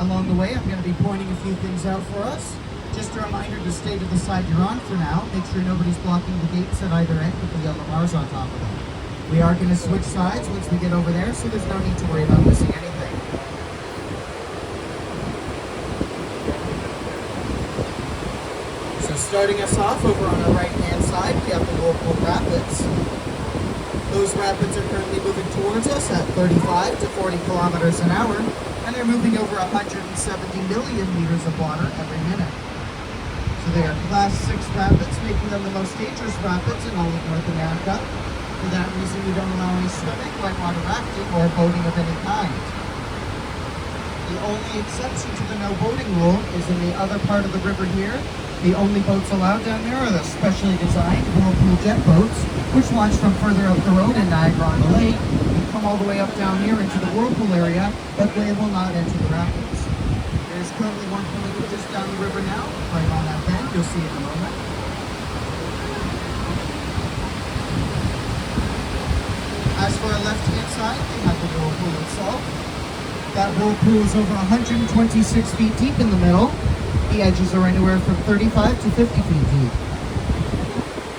Along the way, I'm going to be pointing a few things out for us. Just a reminder to stay to the side you're on for now. Make sure nobody's blocking the gates at either end with the yellow bars on top of them. We are going to switch sides once we get over there, so there's no need to worry about missing anything. So starting us off over on the right-hand side, we have the Whirlpool Rapids. Those rapids are currently moving towards us at 35 to 40 kilometers an hour, and they're moving over 170 million liters of water every minute. So they are Class 6 rapids, making them the most dangerous rapids in all of North America. For that reason, we don't allow any swimming, whitewater rafting, or boating of any kind. The only exception to the no boating rule is in the other part of the river here. The only boats allowed down there are the specially designed Whirlpool jet boats, which launch from further up the road in Niagara on the lake, and come all the way up down here into the Whirlpool area, but they will not enter the rapids. There is currently one coming just down the river now, right on that bend. You'll see it in a moment. As for our left-hand side, we have the Whirlpool itself. That Whirlpool is over 126 feet deep in the middle. The edges are anywhere from 35 to 50 feet deep.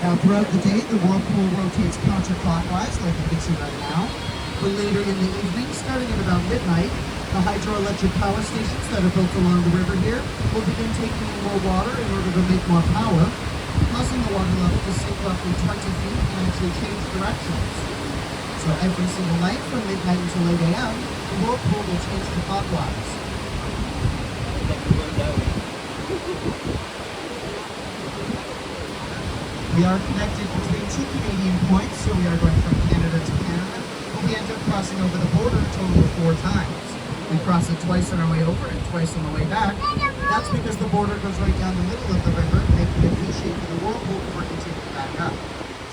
Now throughout the day, the Whirlpool rotates counterclockwise, like you can see right now. But later in the evening, starting at about midnight, the hydroelectric power stations that are built along the river here will begin taking in more water in order to make more power, causing the water level to sink roughly 20 feet and actually change directions. So every single night from midnight until 8 a.m., the Whirlpool will change to clockwise. We are connected between two Canadian points, so we are going from Canada to Canada, but we end up crossing over the border a total of 4 times. We cross it twice on our way over and twice on the way back. That's because the border goes right down the middle of the river, making a V-shape for the Whirlpool before it continues back up.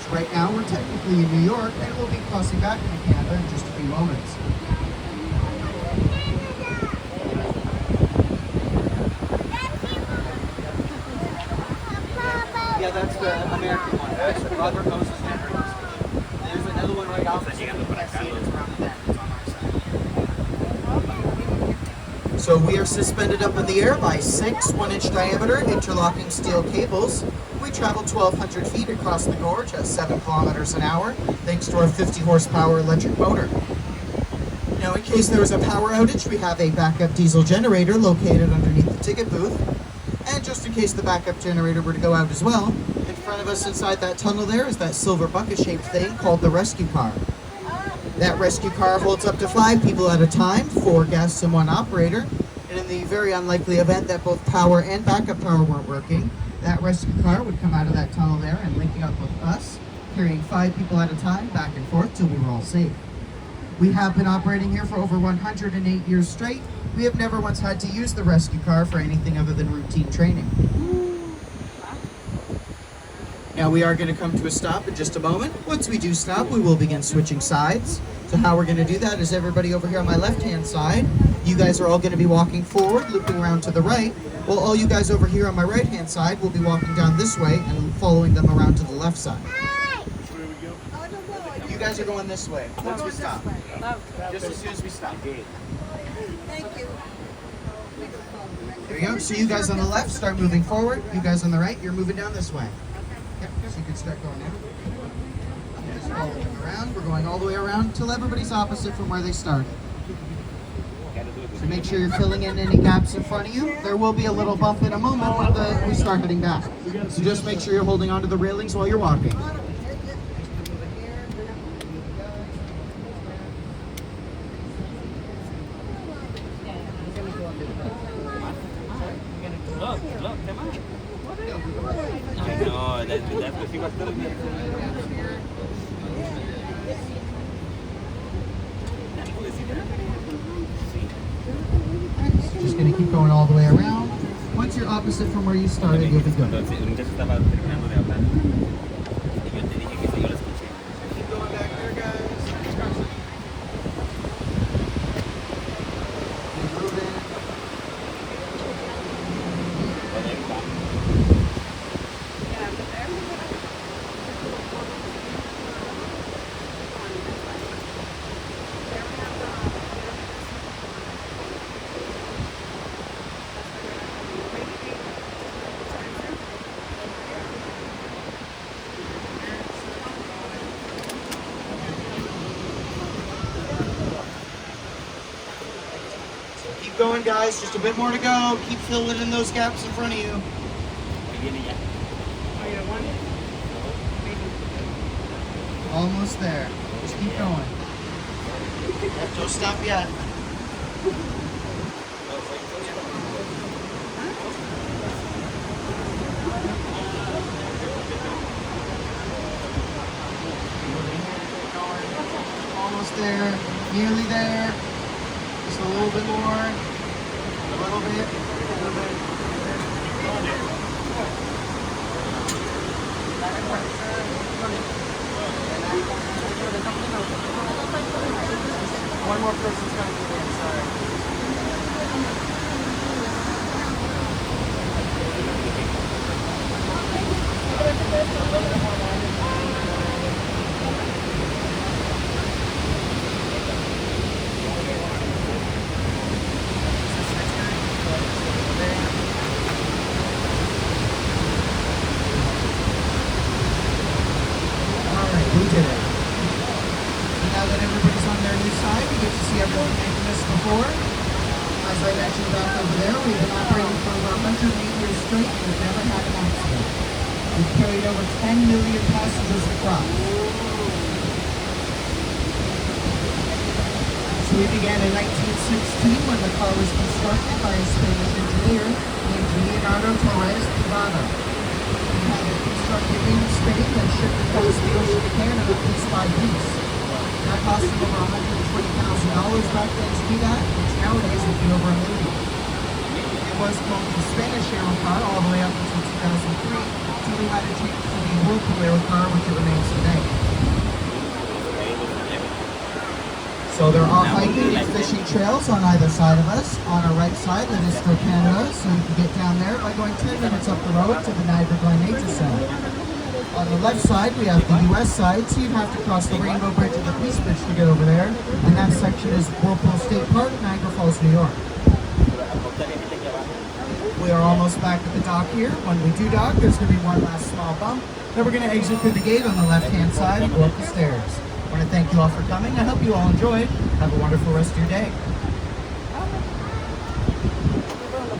So right now we're technically in New York, and we'll be crossing back into Canada in just a few moments. Yeah, that's the American one. That's Robert Moses Henry's. There's another one right opposite. So we are suspended up in the air by 6 1-inch diameter interlocking steel cables. We travel 1,200 feet across the gorge at 7 kilometers an hour, thanks to our 50 horsepower electric motor. Now, in case there is a power outage, we have a backup diesel generator located underneath the ticket booth. And just in case the backup generator were to go out as well, in front of us inside that tunnel there is that silver bucket-shaped thing called the rescue car. That rescue car holds up to 5 people at a time, 4 guests and 1 operator. And in the very unlikely event that both power and backup power weren't working, that rescue car would come out of that tunnel there and linking up with us, carrying 5 people at a time back and forth till we were all safe. We have been operating here for over 108 years straight. We have never once had to use the rescue car for anything other than routine training. Now we are going to come to a stop in just a moment. Once we do stop, we will begin switching sides. So how we're going to do that is everybody over here on my left-hand side, you guys are all going to be walking forward, looping around to the right, while all you guys over here on my right-hand side will be walking down this way and following them around to the left side. You guys are going this way once we stop. Just as soon as we stop. Thank you. There you go. So you guys on the left start moving forward. You guys on the right, you're moving down this way. Yep. So you can start going now. Just follow them around. We're going all the way around till everybody's opposite from where they started. So make sure you're filling in any gaps in front of you. There will be a little bump in a moment when we start heading back. So just make sure you're holding onto the railings while you're walking. Just going to keep going all the way around. Once you're opposite from where you started, you'll be good. Keep going back there, guys. Keep moving. going, guys. Just a bit more to go. Keep filling in those gaps in front of you. Almost there. Just keep going. Don't stop yet. Almost there. Nearly there. Just a little bit more. A little bit. A little bit. One more person's going to be inside. Alright, we did it. Now that everybody's on their new side, you get to see everyone they've missed before. As I mentioned back over there, we've been operating for over 108 years straight and we've never had an accident. We've carried over 10 million passengers across. So we began in 1916 when the car was constructed by a Spanish engineer named Leonardo Torres Privado. We had it constructed in Spain and shipped across the ocean to Canada piece by piece. That cost them over $120,000 back then to do that, which nowadays would be over $1 million. It was called the Spanish Aero Car all the way up until 2003, until we had it changed to the Whirlpool Aero Car, which it remains today. So there are hiking and fishing trails on either side of us. On our right side, that is still Canada, so you can get down there by going 10 minutes up the road to the Niagara Gorge Nature Center. On the left side, we have the US side, so you'd have to cross the Rainbow Bridge or the Peace Bridge to get over there. And that section is Whirlpool State Park, Niagara Falls, New York. We are almost back at the dock here. When we do dock, there's going to be one last small bump. Then we're going to exit through the gate on the left-hand side and go up the stairs. I want to thank you all for coming. I hope you all enjoyed. Have a wonderful rest of your day.